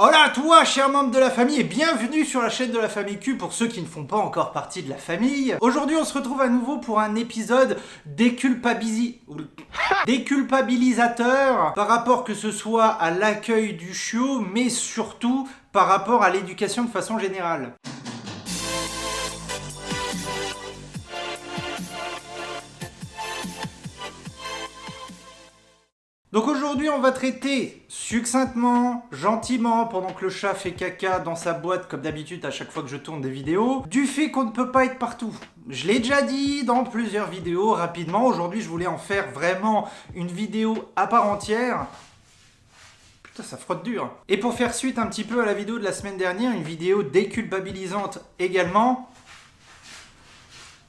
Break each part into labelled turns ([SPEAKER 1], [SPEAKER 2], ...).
[SPEAKER 1] Hola toi, cher membre de la famille, et bienvenue sur la chaîne de la famille Q pour ceux qui ne font pas encore partie de la famille. Aujourd'hui, on se retrouve à nouveau pour un épisode déculpabilisateur par rapport que ce soit à l'accueil du chiot, mais surtout par rapport à l'éducation de façon générale. Donc aujourd'hui, on va traiter succinctement, gentiment, pendant que le chat fait caca dans sa boîte, comme d'habitude à chaque fois que je tourne des vidéos, du fait qu'on ne peut pas être partout. Je l'ai déjà dit dans plusieurs vidéos, rapidement. Aujourd'hui, je voulais en faire vraiment une vidéo à part entière. Putain, ça frotte dur. Et pour faire suite un petit peu à la vidéo de la semaine dernière, une vidéo déculpabilisante également.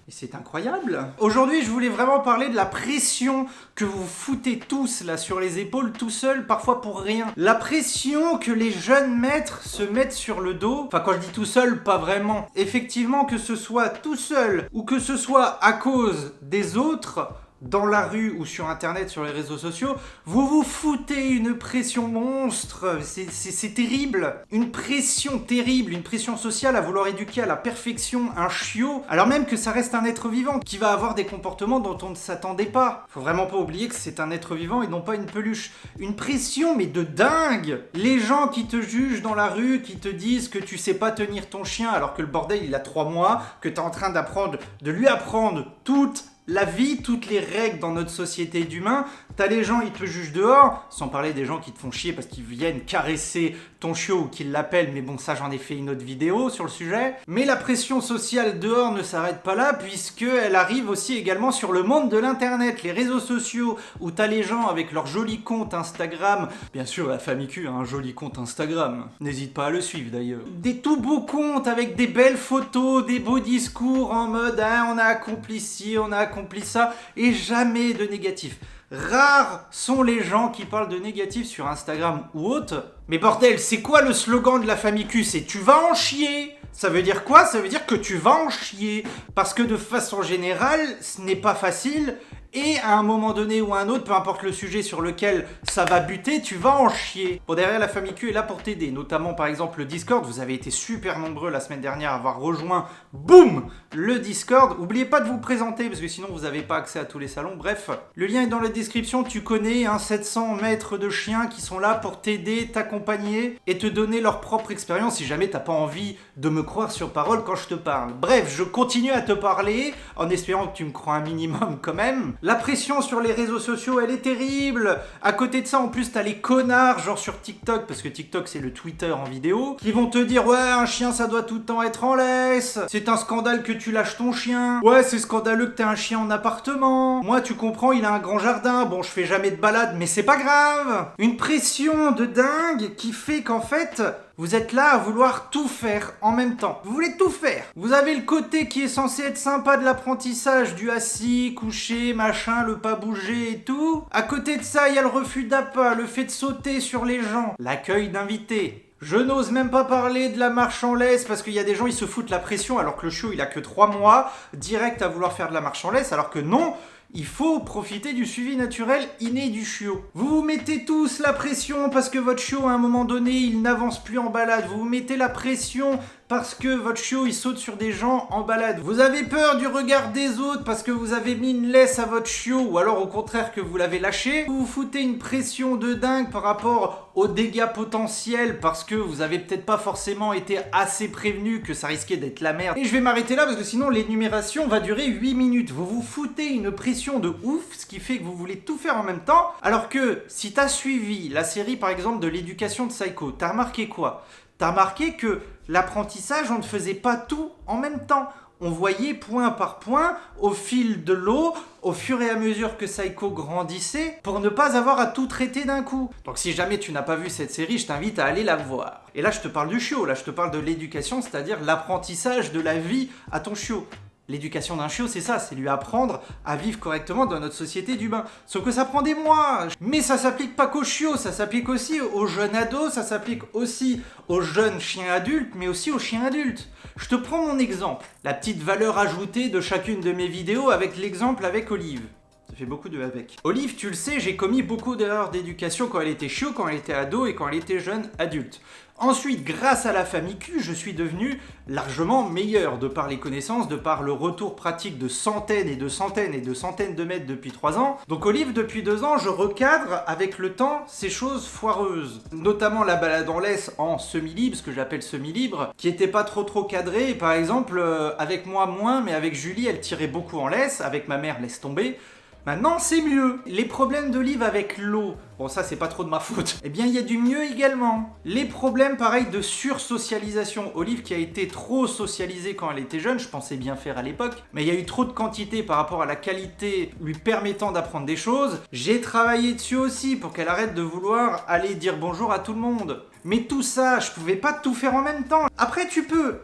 [SPEAKER 1] Et c'est incroyable. Aujourd'hui, je voulais vraiment parler de la pression que vous foutez tous là sur les épaules, tout seul, parfois pour rien. La pression que les jeunes maîtres se mettent sur le dos. Enfin, quand je dis tout seul, pas vraiment. Effectivement, que ce soit tout seul ou que ce soit à cause des autres, dans la rue ou sur internet, sur les réseaux sociaux, vous vous foutez une pression monstre, c'est terrible. Une pression terrible, une pression sociale à vouloir éduquer à la perfection un chiot, alors même que ça reste un être vivant qui va avoir des comportements dont on ne s'attendait pas. Faut vraiment pas oublier que c'est un être vivant et non pas une peluche. Une pression mais de dingue. Les gens qui te jugent dans la rue, qui te disent que tu sais pas tenir ton chien alors que le bordel il a 3 mois, que t'es en train de lui apprendre toute la vie, toutes les règles dans notre société d'humains. T'as les gens, ils te jugent dehors, sans parler des gens qui te font chier parce qu'ils viennent caresser ton chiot ou qu'ils l'appellent, mais bon, ça j'en ai fait une autre vidéo sur le sujet. Mais la pression sociale dehors ne s'arrête pas là, puisqu'elle arrive aussi également sur le monde de l'internet, les réseaux sociaux, où t'as les gens avec leur joli compte Instagram. Bien sûr, la famille Q a un joli compte Instagram. N'hésite pas à le suivre d'ailleurs. Des tout beaux comptes avec des belles photos, des beaux discours en mode on a accompli ci, on a accompli ça, et jamais de négatif. Rares sont les gens qui parlent de négatif sur Instagram ou autre. Mais bordel, c'est quoi le slogan de la famille Q? C'est tu vas en chier. Ça veut dire quoi? Ça veut dire que tu vas en chier. Parce que de façon générale, ce n'est pas facile. Et à un moment donné ou à un autre, peu importe le sujet sur lequel ça va buter, tu vas en chier. Bon, derrière, la famille Q est là pour t'aider. Notamment, par exemple, le Discord. Vous avez été super nombreux la semaine dernière à avoir rejoint, boum, le Discord. N'oubliez pas de vous présenter, parce que sinon, vous n'avez pas accès à tous les salons. Bref, le lien est dans la description. Tu connais 700 maîtres de chiens qui sont là pour t'aider, t'accompagner et te donner leur propre expérience si jamais t'as pas envie de me croire sur parole quand je te parle. Bref, je continue à te parler en espérant que tu me crois un minimum quand même. La pression sur les réseaux sociaux, elle est terrible. À côté de ça, en plus, t'as les connards, genre sur TikTok, parce que TikTok, c'est le Twitter en vidéo, qui vont te dire « Ouais, un chien, ça doit tout le temps être en laisse. C'est un scandale que tu lâches ton chien. Ouais, c'est scandaleux que t'aies un chien en appartement. Moi, tu comprends, il a un grand jardin. Bon, je fais jamais de balade, mais c'est pas grave. » Une pression de dingue qui fait qu'en fait, vous êtes là à vouloir tout faire en même temps. Vous voulez tout faire. Vous avez le côté qui est censé être sympa de l'apprentissage, du assis, couché, machin, le pas bouger et tout. À côté de ça, il y a le refus d'appât, le fait de sauter sur les gens, l'accueil d'invités. Je n'ose même pas parler de la marche en laisse parce qu'il y a des gens, ils se foutent la pression alors que le chiot, il a que 3 mois, direct à vouloir faire de la marche en laisse, alors que non. Il faut profiter du suivi naturel inné du chiot. Vous vous mettez tous la pression parce que votre chiot, à un moment donné, il n'avance plus en balade. Vous vous mettez la pression parce que votre chiot, il saute sur des gens en balade. Vous avez peur du regard des autres parce que vous avez mis une laisse à votre chiot ou alors au contraire que vous l'avez lâché. Vous vous foutez une pression de dingue par rapport aux dégâts potentiels parce que vous avez peut-être pas forcément été assez prévenu que ça risquait d'être la merde. Et je vais m'arrêter là parce que sinon l'énumération va durer 8 minutes. Vous vous foutez une pression de ouf, ce qui fait que vous voulez tout faire en même temps, alors que si t'as suivi la série par exemple de l'éducation de Psycho, t'as remarqué quoi? T'as remarqué que l'apprentissage, on ne faisait pas tout en même temps. On voyait point par point, au fil de l'eau, au fur et à mesure que Psycho grandissait, pour ne pas avoir à tout traiter d'un coup. Donc si jamais tu n'as pas vu cette série, je t'invite à aller la voir. Et là je te parle du chiot, là je te parle de l'éducation, c'est-à-dire l'apprentissage de la vie à ton chiot. L'éducation d'un chiot, c'est ça, c'est lui apprendre à vivre correctement dans notre société d'humains. Sauf que ça prend des mois. Mais ça s'applique pas qu'aux chiots, ça s'applique aussi aux jeunes ados, ça s'applique aussi aux jeunes chiens adultes, mais aussi aux chiens adultes. Je te prends mon exemple, la petite valeur ajoutée de chacune de mes vidéos avec l'exemple avec Olive. Ça fait beaucoup de avec. Olive, tu le sais, j'ai commis beaucoup d'erreurs d'éducation quand elle était chiot, quand elle était ado et quand elle était jeune adulte. Ensuite, grâce à la famille Q, je suis devenu largement meilleur, de par les connaissances, de par le retour pratique de centaines et de centaines et de centaines de mètres depuis 3 ans. Donc Olive, depuis 2 ans, je recadre avec le temps ces choses foireuses. Notamment la balade en laisse en semi-libre, ce que j'appelle semi-libre, qui était pas trop cadré. Par exemple, avec moi moins, mais avec Julie, elle tirait beaucoup en laisse. Avec ma mère, laisse tomber. Maintenant, c'est mieux. Les problèmes d'Olive avec l'eau, bon ça c'est pas trop de ma faute, eh bien il y a du mieux également. Les problèmes pareil de sursocialisation. Olive qui a été trop socialisée quand elle était jeune, je pensais bien faire à l'époque, mais il y a eu trop de quantité par rapport à la qualité lui permettant d'apprendre des choses. J'ai travaillé dessus aussi pour qu'elle arrête de vouloir aller dire bonjour à tout le monde. Mais tout ça, je pouvais pas tout faire en même temps. Après tu peux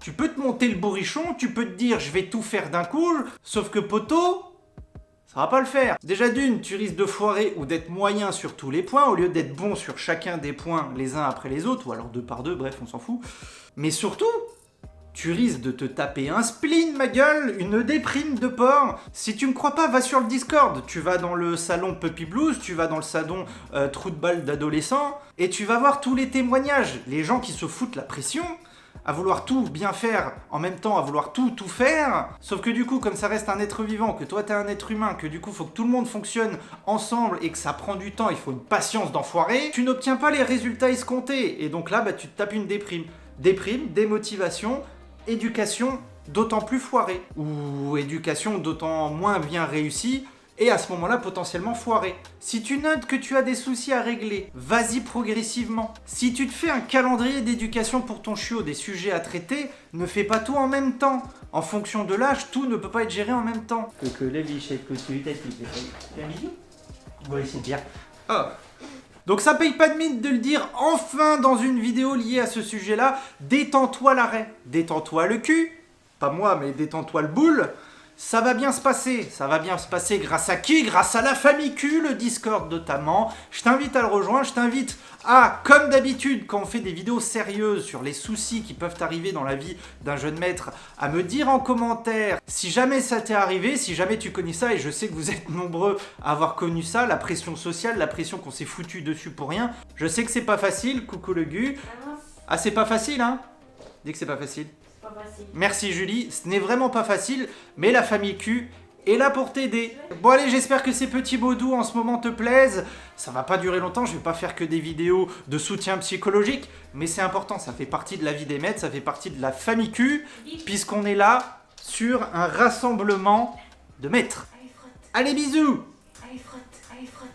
[SPEAKER 1] te monter le bourrichon, tu peux te dire je vais tout faire d'un coup, sauf que poteau, ça va pas le faire. Déjà d'une, tu risques de foirer ou d'être moyen sur tous les points, au lieu d'être bon sur chacun des points les uns après les autres, ou alors 2 par 2, bref, on s'en fout. Mais surtout, tu risques de te taper un spleen, ma gueule, une déprime de porc. Si tu me crois pas, va sur le Discord. Tu vas dans le salon Puppy Blues, tu vas dans le salon trou de balle d'adolescents, et tu vas voir tous les témoignages. Les gens qui se foutent la pression à vouloir tout bien faire, en même temps à vouloir tout faire, sauf que du coup, comme ça reste un être vivant, que toi t'es un être humain, que du coup faut que tout le monde fonctionne ensemble et que ça prend du temps, il faut une patience d'enfoiré, tu n'obtiens pas les résultats escomptés, et donc là, bah, tu te tapes une déprime. Déprime, démotivation, éducation d'autant plus foirée, ou éducation d'autant moins bien réussie, et à ce moment-là potentiellement foiré. Si tu notes que tu as des soucis à régler, vas-y progressivement. Si tu te fais un calendrier d'éducation pour ton chiot, des sujets à traiter, ne fais pas tout en même temps. En fonction de l'âge, tout ne peut pas être géré en même temps. Que la bichette, que tu t'es un bisou. Oui, c'est bien. Oh. Donc ça paye pas de mine de le dire enfin dans une vidéo liée à ce sujet-là. Détends-toi l'arrêt, détends-toi le cul. Pas moi, mais détends-toi le boule. Ça va bien se passer grâce à qui? Grâce à la famille Q, le Discord notamment. Je t'invite à le rejoindre, je t'invite à, comme d'habitude, quand on fait des vidéos sérieuses sur les soucis qui peuvent arriver dans la vie d'un jeune maître, à me dire en commentaire si jamais ça t'est arrivé, si jamais tu connais ça, et je sais que vous êtes nombreux à avoir connu ça, la pression sociale, la pression qu'on s'est foutu dessus pour rien. Je sais que c'est pas facile, coucou le gu. Ah, c'est pas facile, hein? Dis que c'est pas facile. Merci Julie, ce n'est vraiment pas facile, mais la famille Q est là pour t'aider. Bon allez, j'espère que ces petits mots doux en ce moment te plaisent. Ça va pas durer longtemps, je vais pas faire que des vidéos de soutien psychologique, mais c'est important, ça fait partie de la vie des maîtres, ça fait partie de la famille Q, puisqu'on est là sur un rassemblement de maîtres. Allez, bisous!
[SPEAKER 2] Allez, frotte, allez, frotte.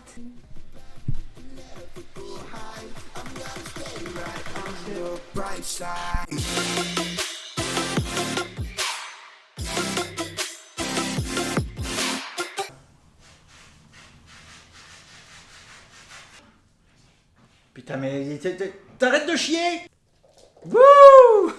[SPEAKER 1] Putain mais t'arrêtes de chier! Wouh!